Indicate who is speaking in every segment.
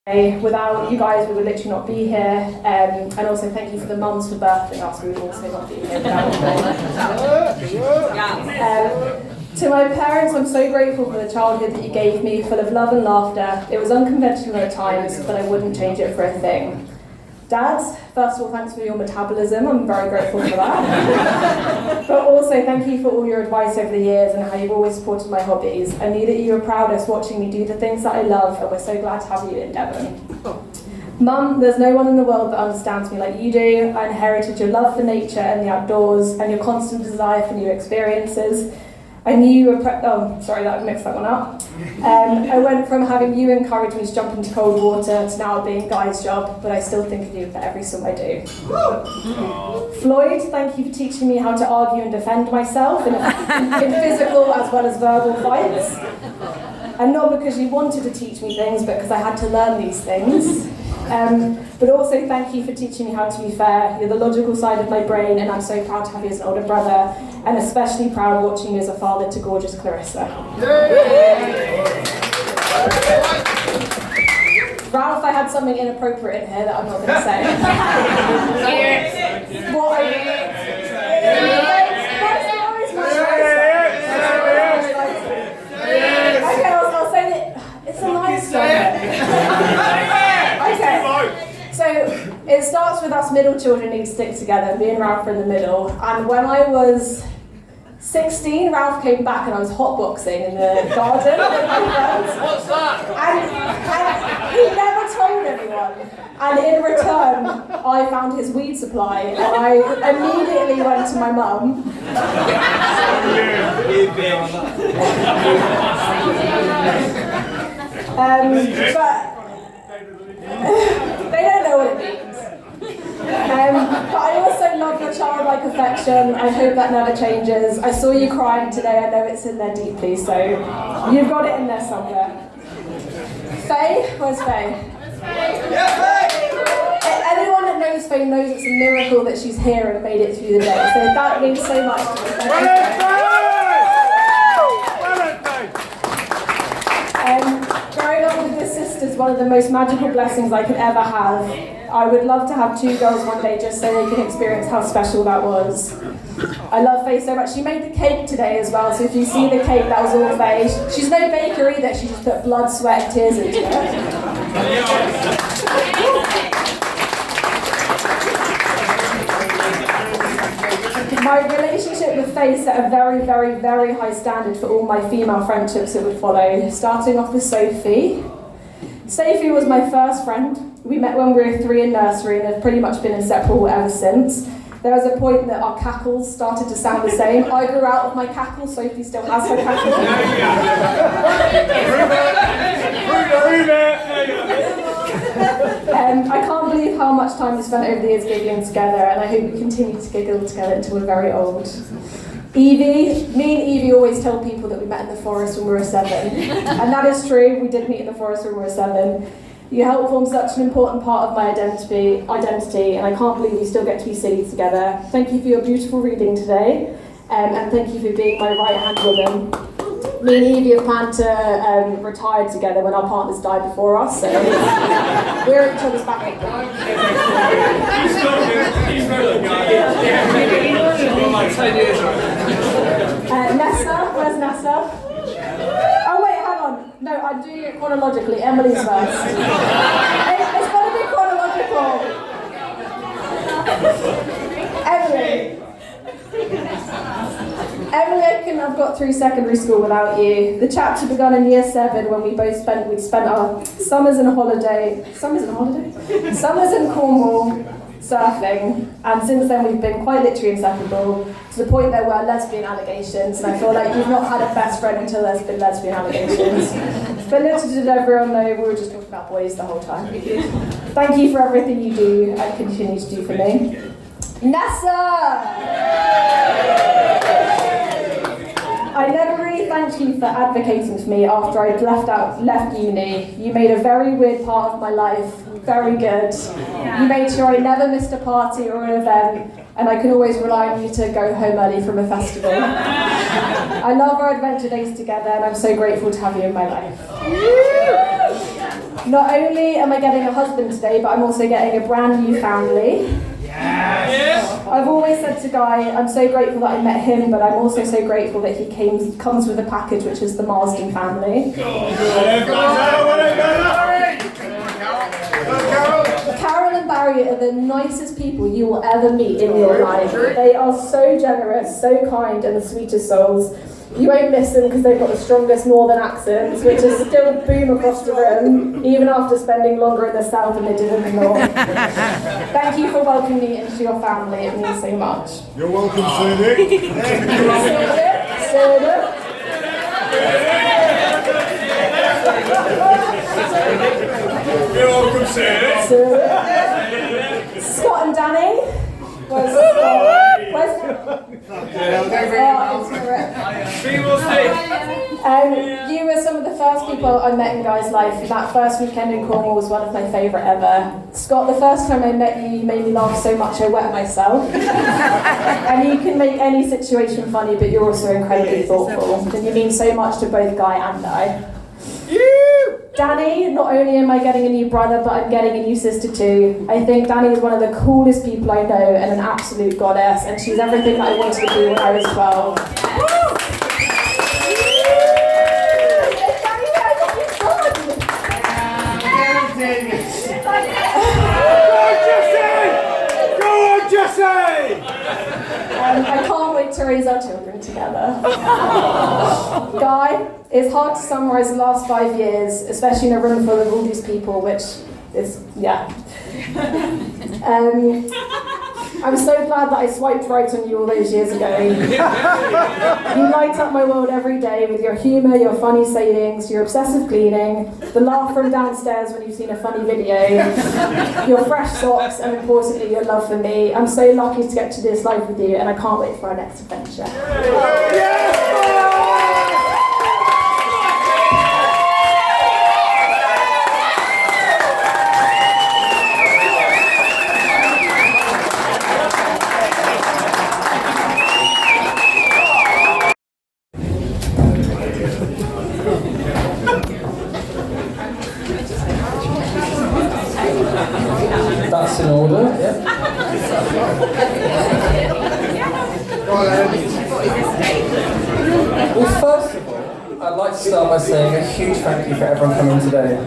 Speaker 1: Without you guys, we would literally not be here. And also thank you for the mums for birthing us. We would also not be here without them. To my parents, I'm so grateful for the childhood that you gave me, full of love and laughter. It was unconventional at times, but I wouldn't change it for a thing. Dads, first of all, thanks for your metabolism. I'm very grateful for that. But also, thank you for all your advice over the years and how you've always supported my hobbies. I knew that you were proudest watching me do the things that I love, and we're so glad to have you in Devon. Mum, there's no one in the world that understands me like you do. I inherited your love for nature and the outdoors, and your constant desire for new experiences. I knew you were I mixed that one up. I went from having you encourage me to jump into cold water to now being Guy's job, but I still think of you for every swim I do. Floyd, thank you for teaching me how to argue and defend myself in physical as well as verbal fights. And not because you wanted to teach me things, but because I had to learn these things. But also thank you for teaching me how to be fair. You're the logical side of my brain, and I'm so proud to have you as an older brother, and especially proud watching you as a father to gorgeous Clarissa. Ralph, I had something inappropriate in here that I'm not going to say. Okay, I'll say that it's a nice one. Okay. So it starts with us middle children need to stick together, me and Ralph are in the middle. And when I was 16, Ralph came back and I was hotboxing in the garden with my friends.
Speaker 2: What's that?
Speaker 1: And he never told anyone. And in return, I found his weed supply and I immediately went to my mum. But they don't know what it means. But I also love your childlike affection. I hope that never changes. I saw you crying today. I know it's in there deeply, so you've got it in there somewhere. Faye? Where's Faye? Anyone that knows Faye knows it's a miracle that she's here and made it through the day. So that means so much to me. Growing up with your sister is one of the most magical blessings I could ever have. I would love to have two girls one day just so they can experience how special that was. I love Faye so much. She made the cake today as well, so if you see the cake, that was all Faye. She's no baker either, she just put blood, sweat, and tears into it. My relationship with Faye set a very, very, very high standard for all my female friendships that would follow, starting off with Sophie. Sophie was my first friend. We met when we were 3 in nursery and have pretty much been inseparable ever since. There was a point that our cackles started to sound the same. I grew out of my cackle, Sophie still has her cackle. I can't believe how much time we spent over the years giggling together, and I hope we continue to giggle together until we're very old. Evie, me and Evie always tell people that we met in the forest when we were 7. And that is true, we did meet in the forest when we were 7. You help form such an important part of my identity, and I can't believe we still get to be silly together. Thank you for your beautiful reading today, and thank you for being my right-hand woman. Me and Evie have planned to retire together when our partners die before us, so we're each other's backup. Nessa, where's Nessa? Oh wait, hang on. No, I do it chronologically. Emily's first. It's got to be chronological. Emily, I couldn't have got through secondary school without you. The chapter began in year 7 when we'd spent our summers in Cornwall surfing, and since then we've been quite literally inseparable, to the point there were lesbian allegations, and I feel like you've not had a best friend until there's been lesbian allegations. But little did everyone know we were just talking about boys the whole time. Thank you for everything you do and continue to do for me. Nessa! I never really thanked you for advocating for me after I'd left uni. You made a very weird part of my life very good. You made sure I never missed a party or an event, and I can always rely on you to go home early from a festival. I love our adventure days together, and I'm so grateful to have you in my life. Not only am I getting a husband today, but I'm also getting a brand new family.
Speaker 2: Yes.
Speaker 1: I've always said to Guy, I'm so grateful that I met him, but I'm also so grateful that he comes with a package, which is the Marsden family. Carol and Barry are the nicest people you will ever meet in your life. They are so generous, so kind, and the sweetest souls. You won't miss them because they've got the strongest northern accents, which is still boom across the room, even after spending longer in the south than they did in the north. Thank you for welcoming me into your family, it means so much.
Speaker 3: You're welcome, Sadiq. You're welcome, Sadiq.
Speaker 1: Scott and Danny. Where's you were some of the first people I met in Guy's life, and that first weekend in Cornwall was one of my favourite ever. Scott, the first time I met you, you made me laugh so much I wet myself. And you can make any situation funny, but you're also incredibly thoughtful. And you mean so much to both Guy and I. Danny, not only am I getting a new brother, but I'm getting a new sister too. I think Danny is one of the coolest people I know and an absolute goddess, and she's everything that I wanted to be when I was 12.
Speaker 3: Go on, Jesse!
Speaker 1: I can't wait to raise our children together. Guy, it's hard to summarise the last 5 years, especially in a room full of all these people, which is, yeah. I'm so glad that I swiped right on you all those years ago. You light up my world every day with your humour, your funny sayings, your obsessive cleaning, the laugh from downstairs when you've seen a funny video, your fresh socks, and importantly, your love for me. I'm so lucky to get to this life with you, and I can't wait for our next adventure.
Speaker 4: That's in order, yeah. Well, first of all, I'd like to start by saying a huge thank you for everyone coming today.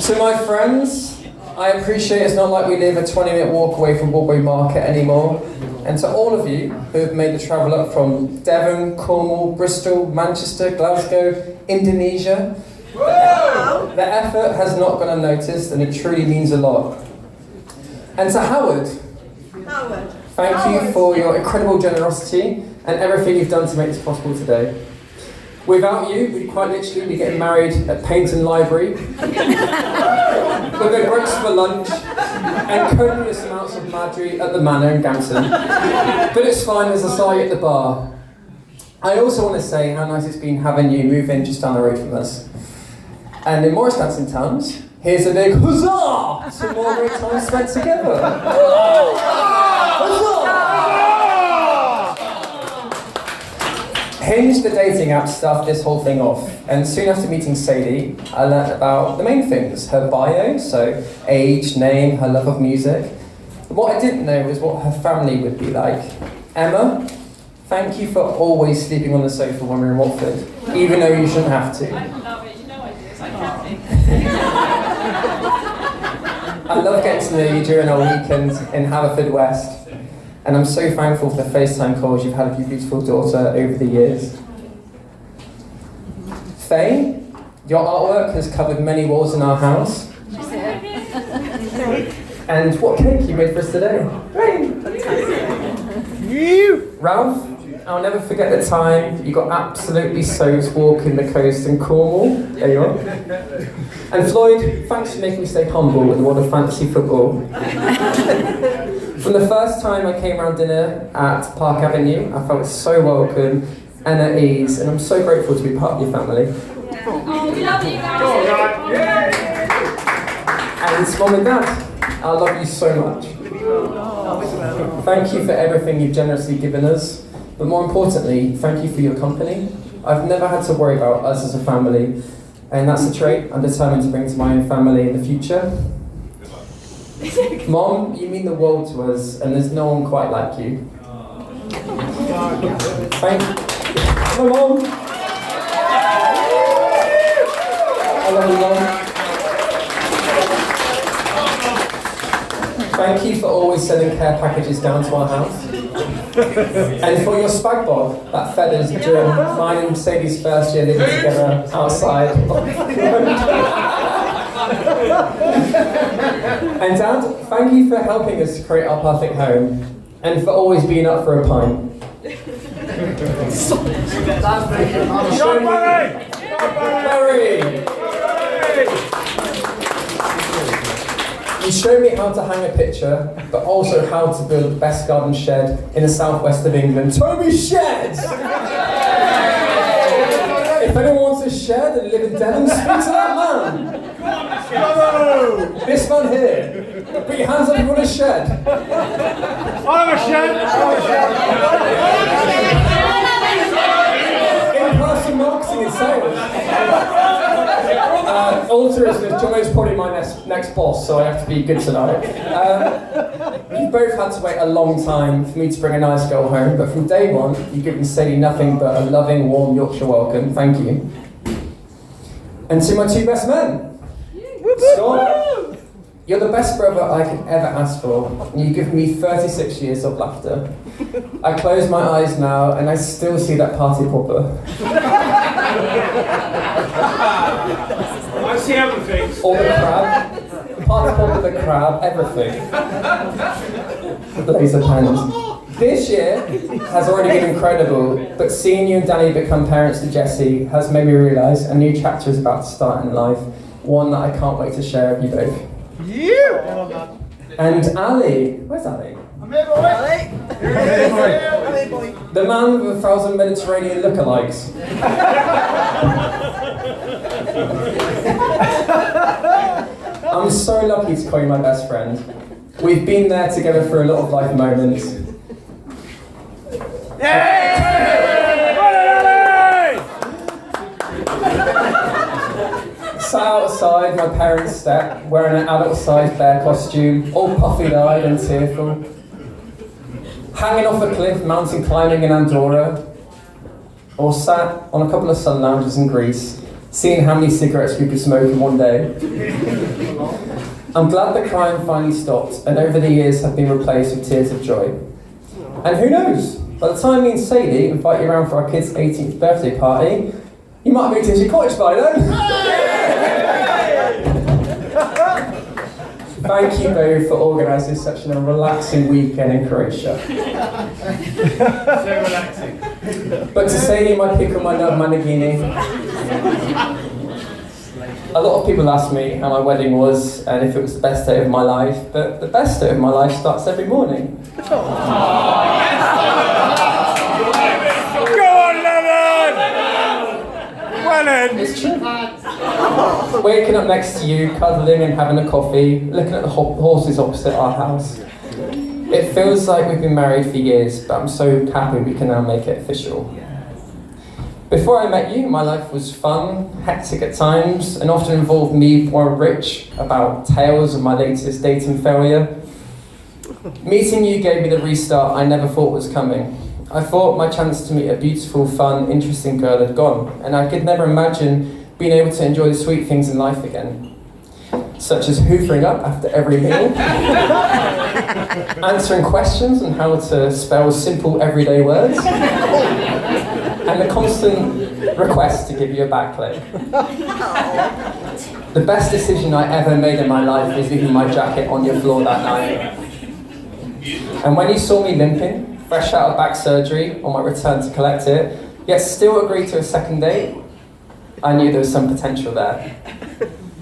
Speaker 4: To my friends, I appreciate it's not like we live a 20-minute walk away from Woodbury Market anymore. And to all of you who have made the travel up from Devon, Cornwall, Bristol, Manchester, Glasgow, Indonesia, the effort has not gone unnoticed, and it truly means a lot. And to Howard, thank you for your incredible generosity and everything you've done to make this possible today. Without you, we'd quite literally be getting married at Paignton Library, with a breaks for lunch, and copious amounts of Madry at the Manor in Gampton. But it's fine, there's a side at the bar. I also want to say how nice it's been having you move in just down the road from us. And in Morris Dancing Towns, here's a big huzzah to more great time spent together. Huzzah! Hinge, the dating app, stuffed this whole thing off, and soon after meeting Sadie, I learnt about the main things: her bio, so age, name, her love of music. But what I didn't know was what her family would be like. Emma, thank you for always sleeping on the sofa when we were in Watford, even though you shouldn't have to.
Speaker 5: I love it, you know I do, so I can't think.
Speaker 4: I love getting to know you during our weekend in Haverfordwest, and I'm so thankful for the FaceTime calls you've had with your beautiful daughter over the years. Faye, your artwork has covered many walls in our house. And what cake you made for us today. Ralph, I'll never forget the time you got absolutely soaked walking the coast in Cornwall. There you are. And Floyd, thanks for making me stay humble with the world of fantasy football. From the first time I came round dinner at Park Avenue, I felt so welcome and at ease, and I'm so grateful to be part of your family.
Speaker 5: Oh, we love you guys.
Speaker 4: And Mum and Dad, I love you so much. Thank you for everything you've generously given us, but more importantly, thank you for your company. I've never had to worry about us as a family, And that's a trait I'm determined to bring to my own family in the future. Mom, you mean the world to us, and there's no one quite like you. Thank you. My mom. I love you, Mom. Thank you for always sending care packages down to our house. And for your spag bol that feathers during mine and Sadie's first year living together outside. And Dad, thank you for helping us create our perfect home and for always being up for a pint. Barry! You showed me how to hang a picture, but also how to build the best garden shed in the southwest of England. Toby Sheds! If anyone wants a shed and live in Devon, speak to that man! This man here. Put your hands up if you want a shed.
Speaker 3: I have a shed.
Speaker 4: In-person marketing and sales. All seriousness, Jono's probably my next boss, so I have to be good tonight. You've both had to wait a long time for me to bring a nice girl home, but from day one, you've given Sadie nothing but a loving, warm Yorkshire welcome. Thank you. And to my two best men. Scott, you're the best brother I could ever ask for, and you've given me 36 years of laughter. I close my eyes now, and I still see that party popper.
Speaker 3: I see other things.
Speaker 4: Or the crab. Party popper, the crab, everything. Laser pens. This year has already been incredible, but seeing you and Danny become parents to Jessie has made me realise a new chapter is about to start in life. One that I can't wait to share with you both.
Speaker 3: Yeah.
Speaker 4: And Ali, where's Ali?
Speaker 3: I'm here, boy.
Speaker 4: The man with 1,000 Mediterranean lookalikes. I'm so lucky to call you my best friend. We've been there together for a lot of life moments. Sat outside my parents' step, wearing an adult-sized bear costume, all puffy-eyed and tearful. Hanging off a cliff, mountain climbing in Andorra. Or sat on a couple of sun lounges in Greece, seeing how many cigarettes we could smoke in one day. I'm glad the crying finally stopped, and over the years have been replaced with tears of joy. And who knows, by the time me and Sadie invite you around for our kid's 18th birthday party, you might be to your cottage by then. Thank you both for organising such a relaxing weekend in Croatia.
Speaker 3: So relaxing.
Speaker 4: But to Sadie, my pick on my love Managini. A lot of people ask me how my wedding was and if it was the best day of my life, but the best day of my life starts every morning.
Speaker 3: Go on, Lennon! Well then.
Speaker 4: It's true. Waking up next to you, cuddling and having a coffee, looking at the horses opposite our house. It feels like we've been married for years, but I'm so happy we can now make it official. Before I met you, my life was fun, hectic at times, and often involved me pouring rich about tales of my latest dating failure. Meeting you gave me the restart I never thought was coming. I thought my chance to meet a beautiful, fun, interesting girl had gone, and I could never imagine being able to enjoy the sweet things in life again. Such as hoovering up after every meal, answering questions on how to spell simple everyday words, and the constant request to give you a back leg. The best decision I ever made in my life was leaving my jacket on your floor that night. And when you saw me limping, fresh out of back surgery, on my return to collect it, yet still agreed to a second date, I knew there was some potential there.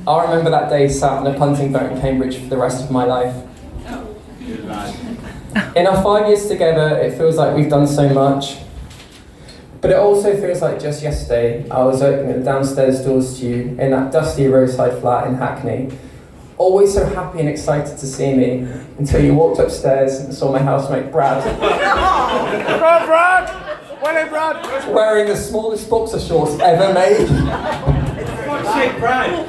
Speaker 4: I'll remember that day sat on a punting boat in Cambridge for the rest of my life. In our 5 years together, it feels like we've done so much. But it also feels like just yesterday, I was opening the downstairs doors to you in that dusty roadside flat in Hackney. Always so happy and excited to see me, until you walked upstairs and saw my housemate Brad.
Speaker 3: Go on, Brad! Well in, Brad!
Speaker 4: Wearing the smallest boxer shorts ever made.
Speaker 3: Take pride.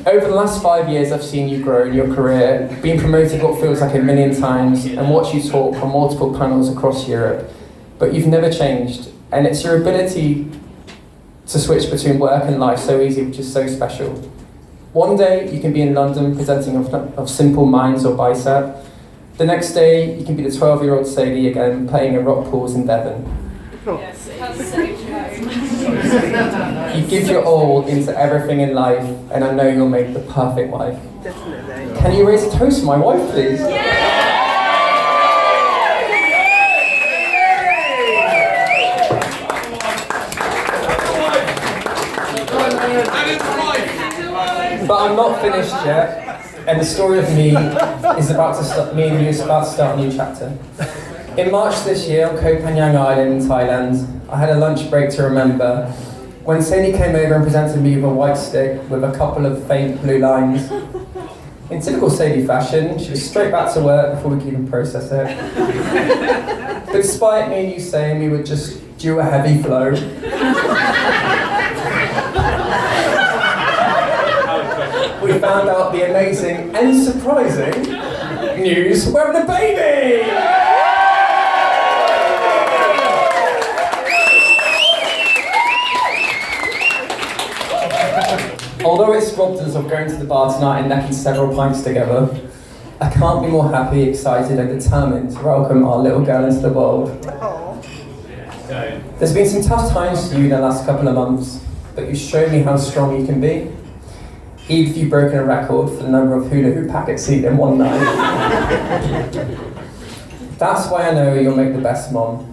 Speaker 4: Over the last 5 years, I've seen you grow in your career, been promoted what feels like a million times, and watched you talk on multiple panels across Europe. But you've never changed, and it's your ability to switch between work and life so easy, which is so special. One day, you can be in London presenting of Simple Minds or Bicep. The next day, you can be the 12-year-old Sadie again, playing in rock pools in Devon.
Speaker 5: Yes, that's so true.
Speaker 4: You give your all into everything in life, and I know you'll make the perfect wife.
Speaker 6: Definitely.
Speaker 4: Can you raise a toast for my wife, please? But I'm not finished yet, and the story of me is about to start. Me and you is about to start a new chapter. In March this year, on Koh Phangan Island in Thailand, I had a lunch break to remember when Sadie came over and presented me with a white stick with a couple of faint blue lines. In typical Sadie fashion, she was straight back to work before we could even process it. But despite me and you saying we would just do a heavy flow, we found out the amazing and surprising news: we're having a baby! Although it's robbed us of going to the bar tonight and necking several pints together, I can't be more happy, excited and determined to welcome our little girl into the world. There's been some tough times for you in the last couple of months, but you've shown me how strong you can be. Even if you've broken a record for the number of hula hoop packets eaten in one night. That's why I know you'll make the best mom.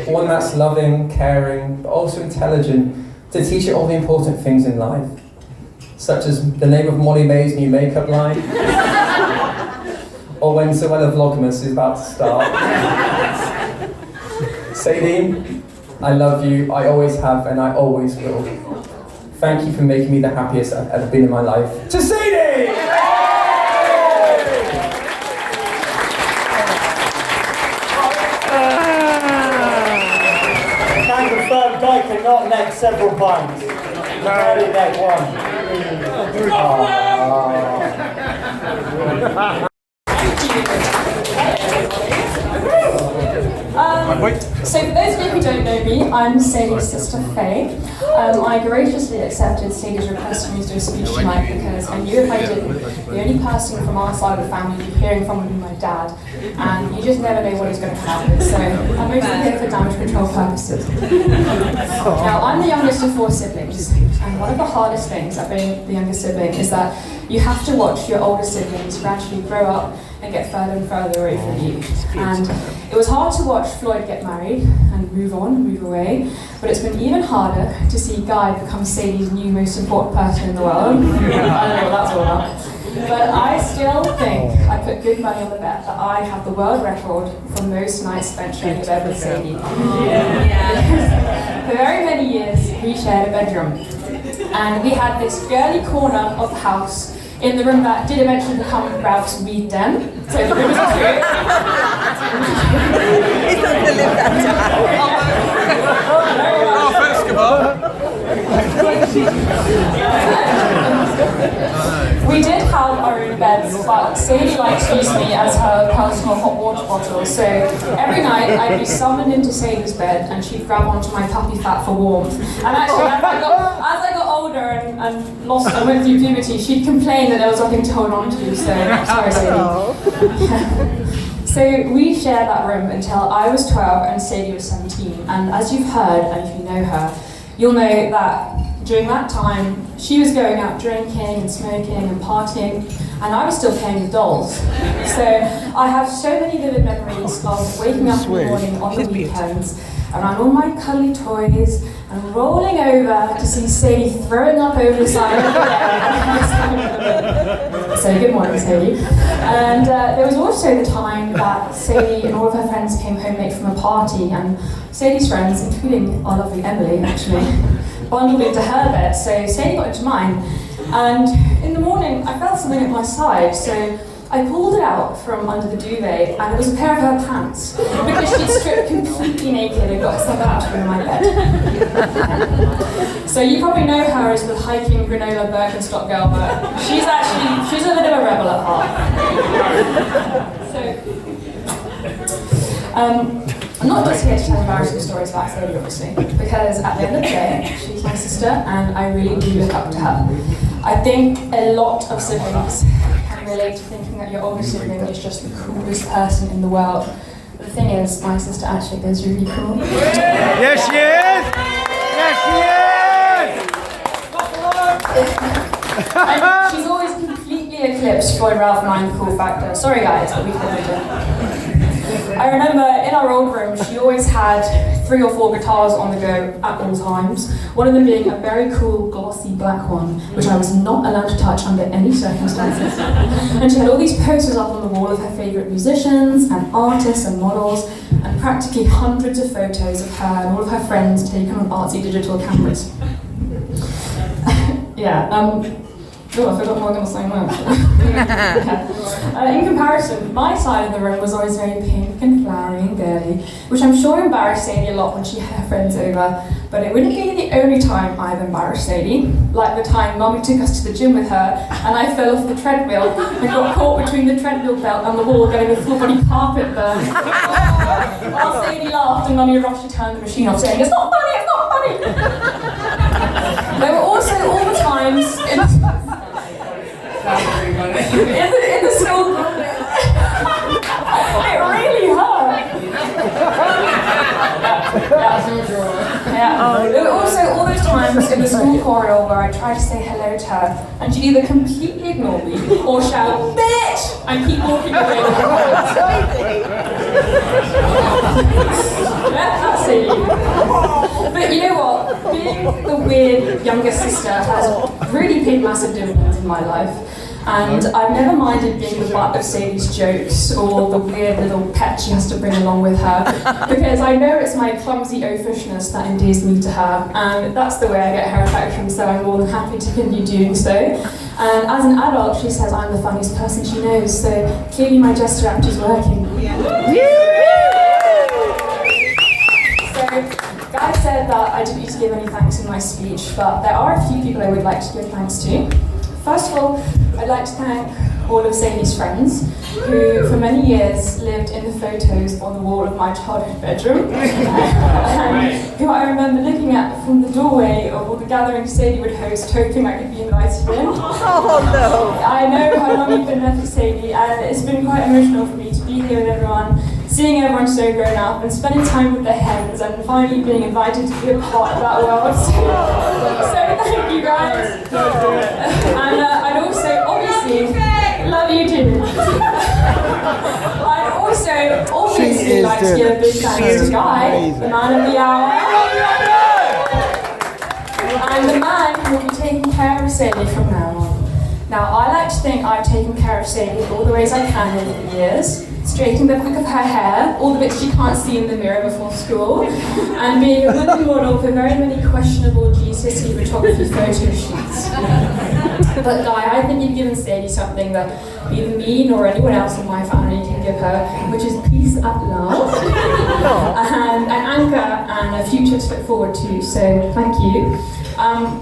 Speaker 4: One that's loving, caring, but also intelligent, to teach you all the important things in life. Such as the name of Molly May's new makeup line, or when Zoella Vlogmas is about to start. Sadie, I love you, I always have, and I always will. Thank you for making me the happiest I've ever been in my life. To Sadie!
Speaker 7: Can confirm Guy cannot neck several pints. Barely neck one.
Speaker 1: So for those of you who don't know me, I'm Sadie's sister Faye. I graciously accepted Sadie's request for me to do a speech tonight because I knew if I didn't, the only person from our side of the family you'd be hearing from would be my dad. And you just never know what is going to happen, so I'm mostly here for damage control purposes. Now, I'm the youngest of 4 siblings, and one of the hardest things about being the youngest sibling is that you have to watch your older siblings gradually grow up and get further and further away from you. And it was hard to watch Floyd get married and move on, move away, but it's been even harder to see Guy become Sadie's new most important person in the world. I don't know what that's all about. But I still think I put good money on the bet that I have the world record for most nights spent sharing a bed with Sadie. For very many years, we shared a bedroom. And we had this girly corner of the house in the room that did eventually become Ralph's weed den. So the room was cute.
Speaker 6: He's not going to live that
Speaker 1: We did have our own beds, but Sadie likes to use me as her personal hot water bottle. So every night I'd be summoned into Sadie's bed and she'd grab onto my puppy fat for warmth. And actually, as I got older and lost and went through puberty, she'd complain that there was nothing to hold on to. So sorry, Sadie. So we shared that room until I was 12 and Sadie was 17. And as you've heard, and if you know her, you'll know that during that time, she was going out drinking and smoking and partying, and I was still playing with dolls. So I have so many vivid memories of waking up in the morning on the weekends around all my cuddly toys and rolling over to see Sadie throwing up over the side of the bed. So good morning, Sadie. And there was also the time that Sadie and all of her friends came home late from a party, and Sadie's friends, including our lovely Emily, actually, bundled into her bed, so Sadie got into mine. And in the morning, I felt something at my side, so
Speaker 5: I pulled it out from under the duvet and it was a pair of her pants because she'd stripped completely naked and got herself out from my bed. So you probably know her as the hiking granola Birkenstock girl, but she's a bit of a rebel at heart. I'm not just here to tell embarrassing stories about Sadie, obviously, because at the end of the day, she's my sister and I really do look up to her. I think a lot of siblings can relate to thinking that your older sibling is just the coolest person in the world. But the thing is, my sister actually is really cool.
Speaker 3: Yes, she is! Yes, she is!
Speaker 5: And she's always completely eclipsed Floyd Ralph 9 cool factor. Sorry guys, but we can do it. I remember in our old room, she always had 3 or 4 guitars on the go at all times. One of them being a very cool glossy black one, which I was not allowed to touch under any circumstances. And she had all these posters up on the wall of her favourite musicians and artists and models, and practically hundreds of photos of her and all of her friends taken on artsy digital cameras. Yeah, oh, I forgot what I was going to say now. In comparison, my side of the room was always very pink and flowery and girly, which I'm sure embarrassed Sadie a lot when she had her friends over, but it wouldn't be the only time I've embarrassed Sadie, like the time Mummy took us to the gym with her and I fell off the treadmill and got caught between the treadmill belt and the wall getting a full body carpet burn. While Sadie laughed and Mummy rushed to turn the machine off saying, "It's not funny, it's not funny!" There were also all the times in the school. It really hurt. Yeah. There were also all those times in the school corridor where I tried to say hello to her and she'd either completely ignore me or shout, "Bitch!" and keep walking away. That's it. But you know what? Being the weird younger sister has really paid massive dividends in my life. And I've never minded being the butt of Sadie's jokes or the weird little pet she has to bring along with her, because I know it's my clumsy oafishness that endears me to her, and that's the way I get her affection, so I'm more than happy to continue doing so. And as an adult, she says I'm the funniest person she knows, so clearly my gesture act is working. So, Guy said that I didn't need to give any thanks in my speech, but there are a few people I would like to give thanks to. First of all, I'd like to thank all of Sadie's friends, who for many years lived in the photos on the wall of my childhood bedroom, and who I remember looking at from the doorway of all the gatherings Sadie would host, hoping I could be invited in.
Speaker 6: Oh no!
Speaker 5: I know how long you've been there for Sadie, and it's been quite emotional for me to be here with everyone, seeing everyone so grown up, and spending time with their hens, and finally being invited to be a part of that world. So thank you guys. And I'd also, obviously, love you too. I'd also obviously like to give a big thanks to Guy, the man of the hour, and the man who will be taking care of Sadie from now on. Now, I like to think I've taken care of Sadie all the ways I can over the years, straightening the back of her hair, all the bits she can't see in the mirror before school, and being a good model for very many questionable GCSE photography photo shoots. But Guy, I think you've given Sadie something that neither me nor anyone else in my family can give her, which is peace at last, and an anchor and a future to look forward to, so thank you.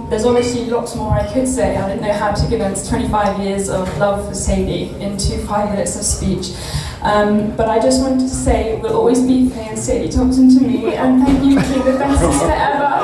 Speaker 5: There's obviously lots more I could say. I didn't know how to condense 25 years of love for Sadie into 5 minutes of speech. But I just wanted to say we'll always be paying Sadie Thompson to me, and thank you for being the best sister ever.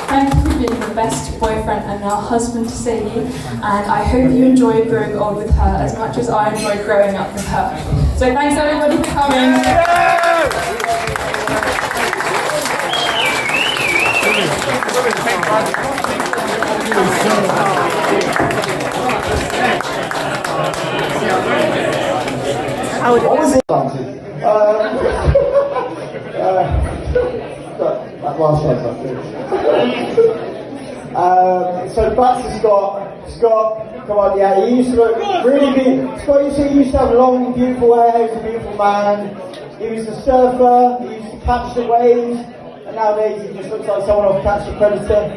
Speaker 5: Thank you for being the best boyfriend and now husband to Sadie, and I hope you enjoyed growing old with her as much as I enjoyed growing up with her. So thanks everybody for coming.
Speaker 7: What was it? That last one's up there. So back to Scott. Scott, come on, yeah, he used to look really beautiful. Scott, you see, he used to have long, beautiful hair, he was a beautiful man. He was a surfer, he used to catch the waves, and nowadays he just looks like someone off Catch the Predator.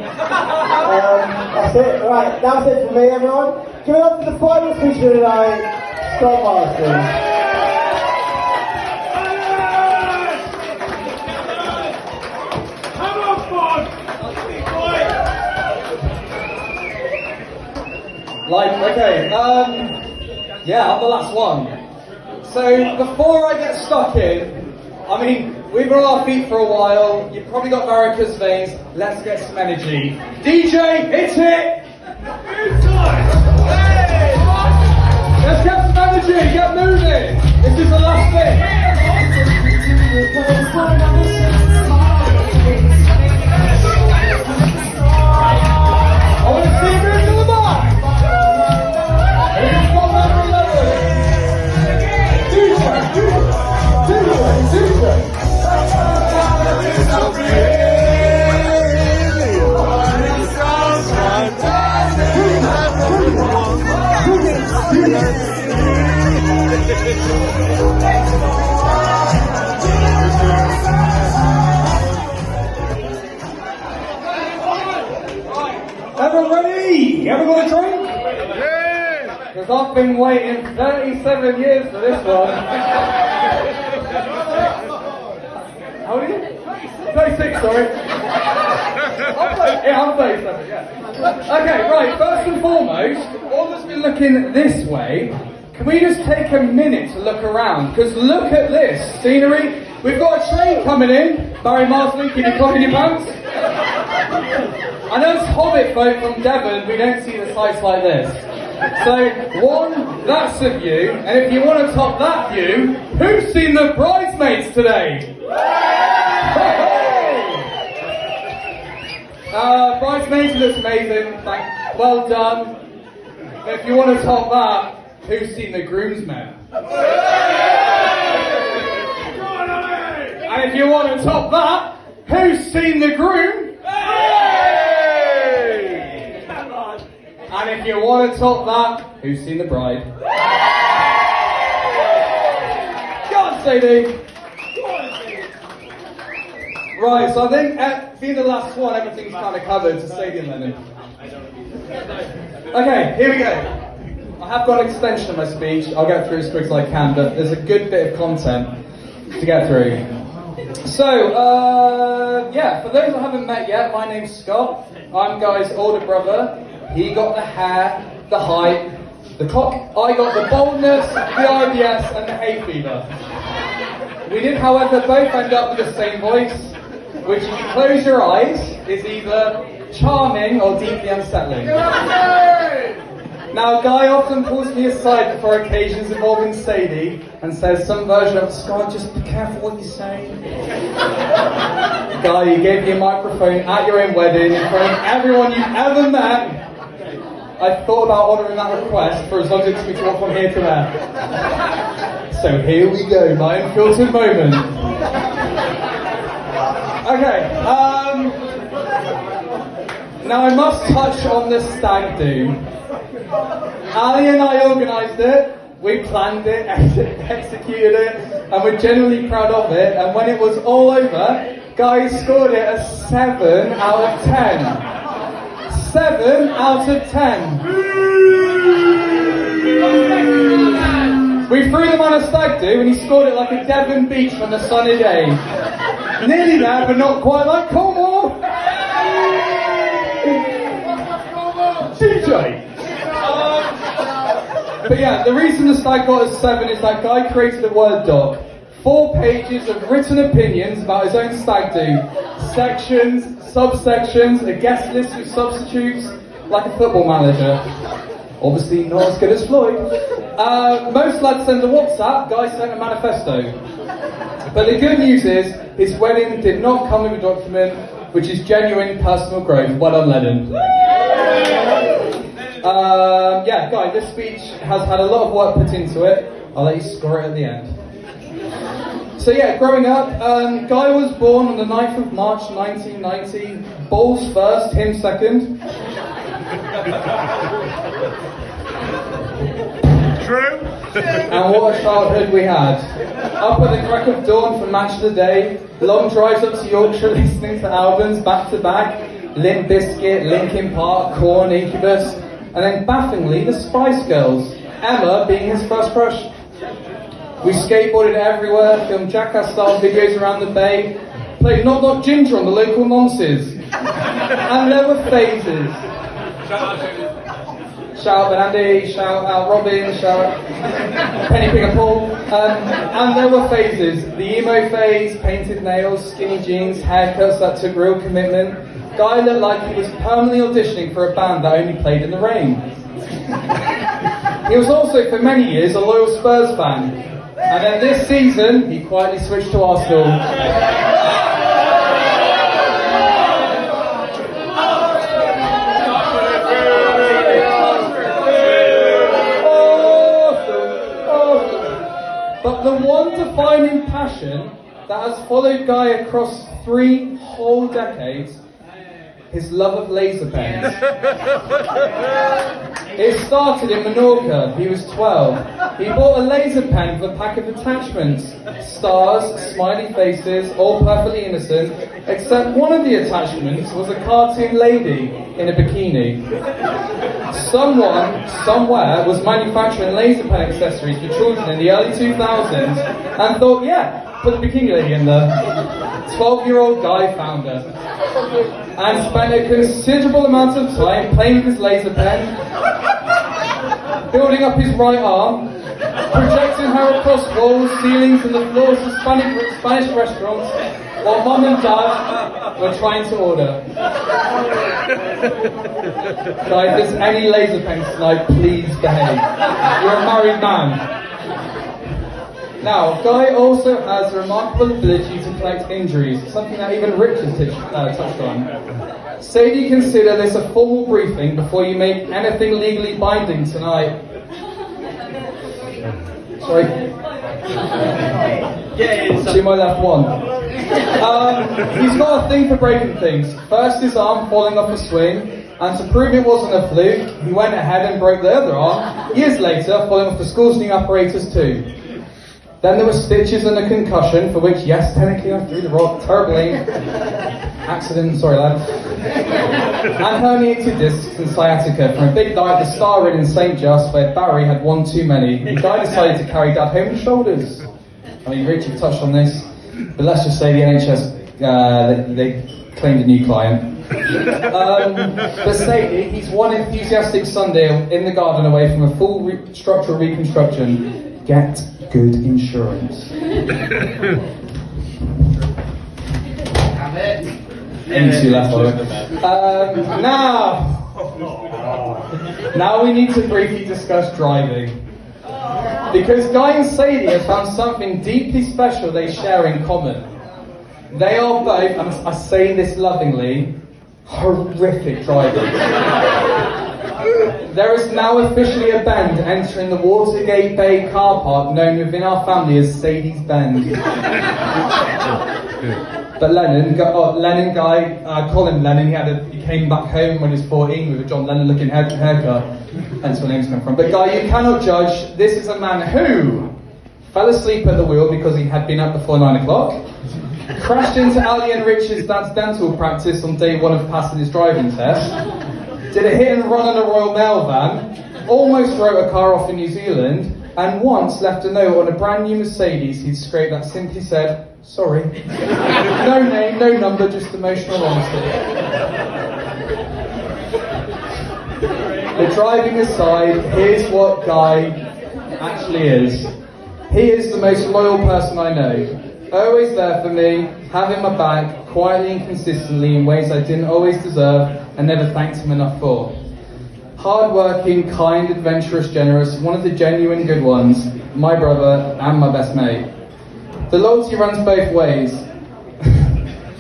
Speaker 7: That's it. Right, that's it for me, everyone. Give it up to the final speaker tonight, Scott Marston.
Speaker 8: Okay, yeah, I'm the last one. So, before I get stuck in, I mean, we've been on our feet for a while, you've probably got varicose veins, let's get some energy. DJ, hit it! Let's get some energy, get moving! This is the last thing. I want to see you move to the back! Everyone ready? Everyone got a drink? Because I've been waiting 37 years for this one. How old are you? 36, sorry. I'm 37, yeah. Okay, right, first and foremost, all of us been looking this way. Can we just take a minute to look around? Because look at this scenery. We've got a train coming in. Barry Marsden, keep your clock in your pants. I know it's Hobbit folk from Devon, we don't see the sights like this. So, one, that's a view, and if you want to top that view, who's seen the bridesmaids today? Bridesmaids looks amazing, well done. But if you want to top that, who's seen the groomsmen? And if you want to top that, who's seen the groom? And if you want to top that, who's seen the bride? Go on, Sadie! Right, so I think being the last one, everything's kind of covered to Sadie and Lennon. Okay, here we go. I have got an extension of my speech. I'll get through as quick as I can, but there's a good bit of content to get through. So, yeah, for those I haven't met yet, my name's Scott. I'm Guy's older brother. He got the hair, the height, the cock. I got the boldness, the IBS, and the hay fever. We did, however, both end up with the same voice, which, if you close your eyes, is either charming or deeply unsettling. Now, Guy often pulls me aside for occasions involving Sadie and says some version of, Scott, just be careful what you say. Guy, you gave me a microphone at your own wedding in front of everyone you've ever met. I thought about honouring that request for as long as it took me to walk from here to there. So here we go, my unfiltered moment. Okay, now I must touch on this stag do. Ali and I organised it, we planned it, executed it, and we're genuinely proud of it. And when it was all over, Guy scored it a 7 out of 10. 7 out of 10. We threw them on a stag do and he scored it like a Devon beach on a sunny day. Nearly there, but not quite like Cornwall. DJ. But yeah, the reason the stag got a 7 is that Guy created a Word doc. 4 pages of written opinions about his own stag do. Sections, subsections, a guest list with substitutes, like a football manager. Obviously not as good as Floyd. Most lads send a WhatsApp, Guy sent a manifesto. But the good news is, his wedding did not come with a document, which is genuine personal growth. Well done, Lennon. Yeah, Guy, this speech has had a lot of work put into it. I'll let you score it at the end. So yeah, growing up, Guy was born on the 9th of March 1990. Balls first, him second.
Speaker 3: True.
Speaker 8: And what a childhood we had. Up at the crack of dawn for Match of the Day, long drives up to Yorkshire listening to albums back to back, Limp Bizkit, Linkin Park, Korn, Incubus, and then bafflingly the Spice Girls, Emma being his first crush. We skateboarded everywhere, filmed Jackass-style videos around the bay, played Knock Knock Ginger on the local nonces. And there were phases. Shout out Andy, shout out Robin, shout out Penny Pinger Paul. And there were phases. The emo phase, painted nails, skinny jeans, haircuts that took real commitment. Guy looked like he was permanently auditioning for a band that only played in the rain. He was also, for many years, a loyal Spurs fan. And then this season, he quietly switched to Arsenal. But the one defining passion that has followed Guy across 3 whole decades, his love of laser pens. It started in Menorca. He was 12. He bought a laser pen with a pack of attachments. Stars, smiley faces, all perfectly innocent, except one of the attachments was a cartoon lady in a bikini. Someone, somewhere, was manufacturing laser pen accessories for children in the early 2000s and thought, yeah, put the bikini lady in there. 12-year-old Guy found her and spent a considerable amount of time playing with his laser pen, building up his right arm, projecting her across walls, ceilings and the floors of Spanish restaurants while Mum and Dad were trying to order. Guy, if there's any laser pens tonight, please behave. You're a married man. Now, Guy also has a remarkable ability to collect injuries, something that even Richard touched on. Sadie, consider this a formal briefing before you make anything legally binding tonight. Sorry. To my left, one. He's got a thing for breaking things. First his arm falling off a swing, and to prove it wasn't a fluke, he went ahead and broke the other arm, years later falling off the school's new apparatus too. Then there were stitches and a concussion, for which, yes, technically I threw the rock, terribly. Accident, sorry lad. And herniated discs and sciatica from a big night at the Star Inn in St. Just, where Barry had one too many. The guy decided to carry Dad home on his shoulders. I mean, Richard touched on this, but let's just say the NHS, they claimed a new client. For Sadie, he's one enthusiastic Sunday in the garden away from a full structural reconstruction. Get good insurance. Into left now we need to briefly discuss driving. Because Guy and Sadie have found something deeply special they share in common. They are both, and I say this lovingly, horrific drivers. There is now officially a bend entering the Watergate Bay car park known within our family as Sadie's Bend. But Lennon, Guy, call him Lennon, he came back home when he was 14 with a John Lennon looking haircut, hence where names come from. But Guy, you cannot judge, this is a man who fell asleep at the wheel because he had been up before 9 o'clock, crashed into Ali and Richard's dad's dental practice on day 1 of passing his driving test, did a hit and run on a Royal Mail van, almost wrote a car off in New Zealand, and once left a note on a brand new Mercedes he'd scraped that simply said, sorry. No name, no number, just emotional honesty. But driving aside, here's what Guy actually is. He is the most loyal person I know. Always there for me, having my back, quietly and consistently in ways I didn't always deserve and never thanked him enough for. Hard-working, kind, adventurous, generous, one of the genuine good ones, my brother and my best mate. The loyalty runs both ways.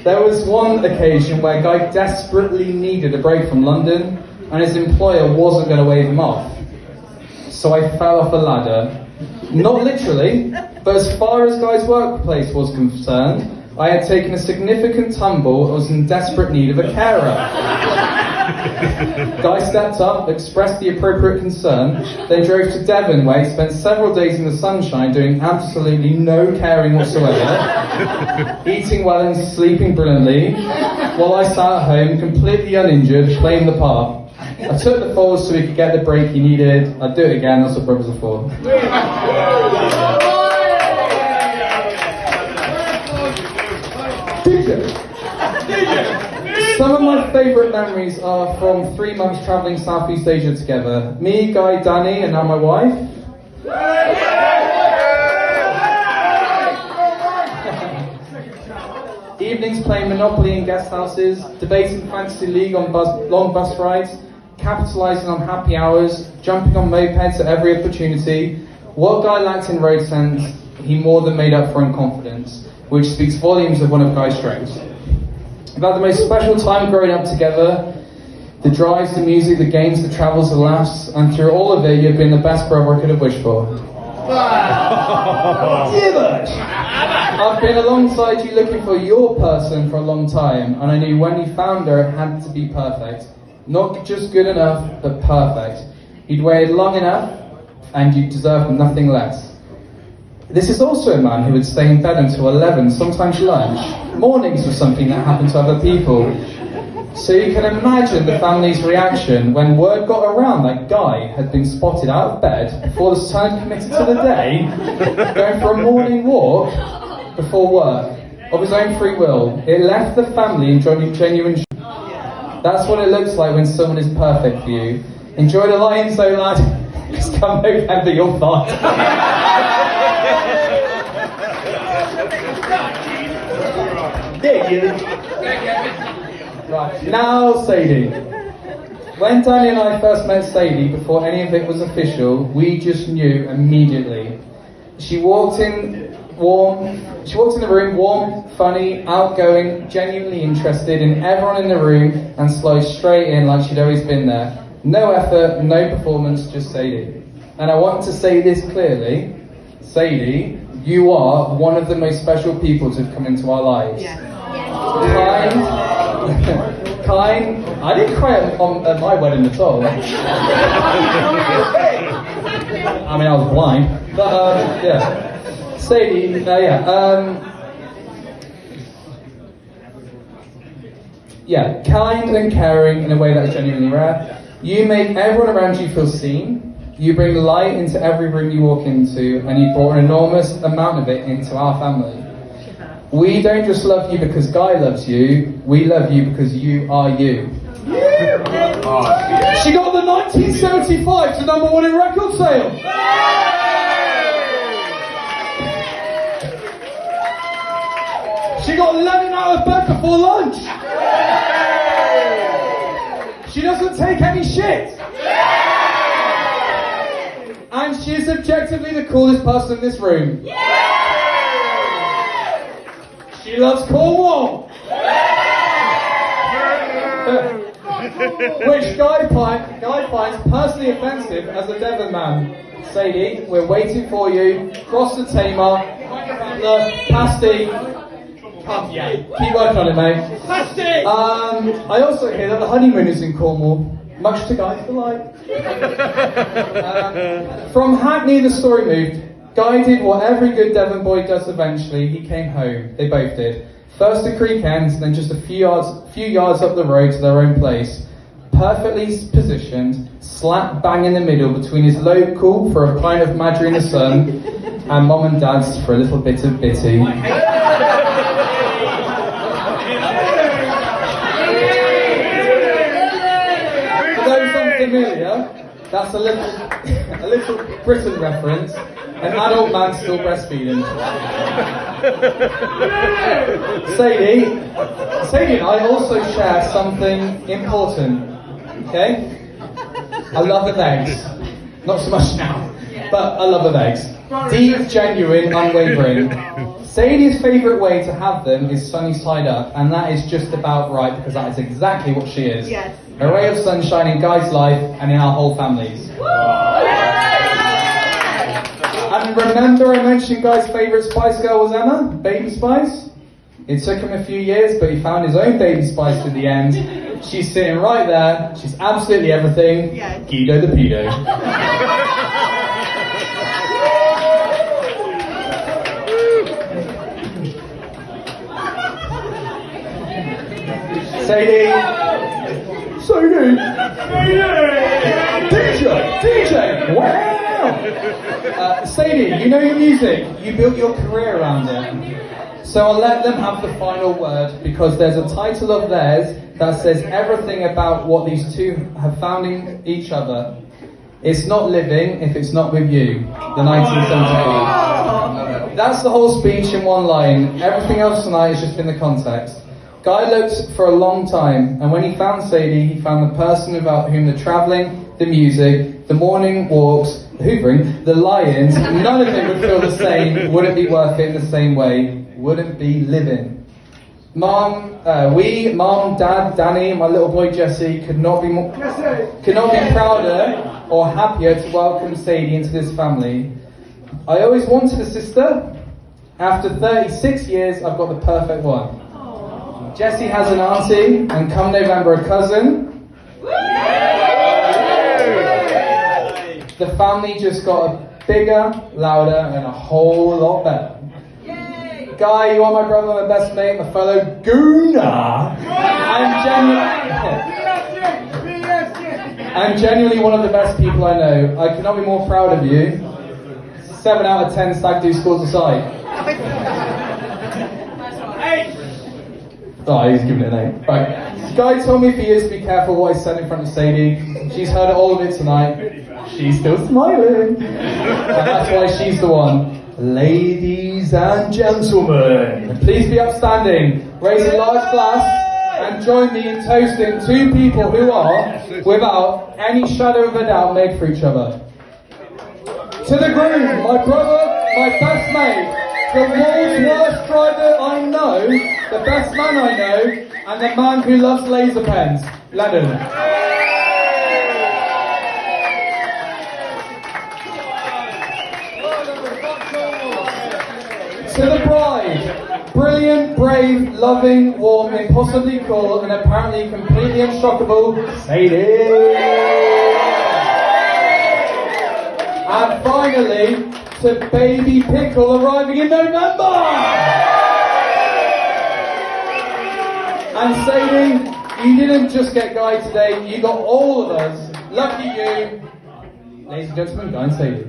Speaker 8: There was one occasion where Guy desperately needed a break from London and his employer wasn't going to wave him off. So I fell off a ladder. Not literally, but as far as Guy's workplace was concerned, I had taken a significant tumble and was in desperate need of a carer. Guy stepped up, expressed the appropriate concern. They drove to Devon Way, spent several days in the sunshine doing absolutely no caring whatsoever, eating well and sleeping brilliantly, while I sat at home completely uninjured, playing the part. I took the fall so he could get the break he needed. I'd do it again, that's what brothers are for. Some of my favourite memories are from 3 months travelling Southeast Asia together. Me, Guy, Danny, and now my wife. Evenings playing Monopoly in guest houses, debating Fantasy League on long bus rides, capitalising on happy hours, jumping on mopeds at every opportunity. What Guy lacked in road sense, he more than made up for in confidence, which speaks volumes of one of Guy's strengths. We've had the most special time growing up together. The drives, the music, the games, the travels, the laughs, and through all of it, you've been the best brother I could have wished for. I've been alongside you looking for your person for a long time, and I knew when you found her, it had to be perfect. Not just good enough, but perfect. You'd waited long enough, and you deserved nothing less. This is also a man who would stay in bed until 11, sometimes lunch. Mornings was something that happened to other people. So you can imagine the family's reaction when word got around that Guy had been spotted out of bed before the sun had committed to the day, going for a morning walk before work, of his own free will. It left the family in genuine shock. That's what it looks like when someone is perfect for you. Enjoy the lions though, lad. Just come November, you'll find. There you go. Right, now Sadie. When Danny and I first met Sadie, before any of it was official, we just knew immediately. She walked in the room warm, funny, outgoing, genuinely interested in everyone in the room, and slid straight in like she'd always been there. No effort, no performance, just Sadie. And I want to say this clearly, Sadie, you are one of the most special people to have come into our lives. Yeah. Kind. I didn't cry at my wedding at all. I mean, I was blind, but yeah. Sadie, kind and caring in a way that is genuinely rare. You make everyone around you feel seen. You bring light into every room you walk into, and you brought an enormous amount of it into our family. We don't just love you because Guy loves you, we love you because you are you. She got the 1975 to #1 in record sales. She got 11 out of bed before lunch. She doesn't take any shit. And she is objectively the coolest person in this room. She loves Cornwall. Which Guy finds personally offensive as a Devon man. Sadie, we're waiting for you. Cross the Tamar. Look, pasty. Yeah, keep working on it, mate. Pasty! I also hear that the honeymoon is in Cornwall. Much to Guy's delight. From Hackney, the story moved. Guy did what every good Devon boy does eventually. He came home. They both did. First to Creek End, then just a few yards up the road to their own place. Perfectly positioned, slap bang in the middle between his local for a pint of Madry in the sun, and Mum and Dad's for a little bit of bitty. For those unfamiliar, that's a little Britain reference. An adult man still breastfeeding. Sadie and I also share something important. Okay? I love of eggs. Not so much now, but I love of eggs. Deep, genuine, unwavering. Sadie's favourite way to have them is sunny side up, and that is just about right because that is exactly what she is. Yes. A ray of sunshine in Guy's life and in our whole families. And remember I mentioned Guy's favourite Spice Girl was Emma, Baby Spice? It took him a few years, but he found his own Baby Spice in the end. She's sitting right there. She's absolutely everything.
Speaker 6: Yeah.
Speaker 8: Guido the pedo. Sadie. DJ. Wow. Sadie, you know your music. You built your career around it. So I'll let them have the final word because there's a title of theirs that says everything about what these two have found in each other. It's not living if it's not with you. The 1974. That's the whole speech in one line. Everything else tonight has just been the context. Guy looked for a long time, and when he found Sadie, he found the person about whom the travelling, the music, the morning walks, the hoovering, the lions, none of it would feel the same, wouldn't be worth it in the same way, wouldn't be living. Mom, Dad, Danny, my little boy Jesse could not be prouder or happier to welcome Sadie into this family. I always wanted a sister. After 36 years, I've got the perfect one. Jessie has an auntie, and come November, a cousin. The family just got bigger, louder, and a whole lot better. Guy, you are my brother, my best mate, my fellow gooner. I'm genuinely one of the best people I know. I cannot be more proud of you. 7 out of 10 stag do scores aside. Oh, he's giving it an 8. Right. Guy told me for years to be careful what I said in front of Sadie. She's heard all of it tonight. She's still smiling. And that's why she's the one. Ladies and gentlemen, please be upstanding, raise a large glass, and join me in toasting two people who are, without any shadow of a doubt, made for each other. To the groom, my brother, my best mate, the world's worst driver I know, the best man I know, and the man who loves laser pens, Lennon. To the bride, brilliant, brave, loving, warm, impossibly cool, and apparently completely unshockable, Sadie. And finally, to baby Pickle arriving in November! And Sadie, you didn't just get Guy today, you got all of us. Lucky you. Ladies and gentlemen, Guy and Sadie.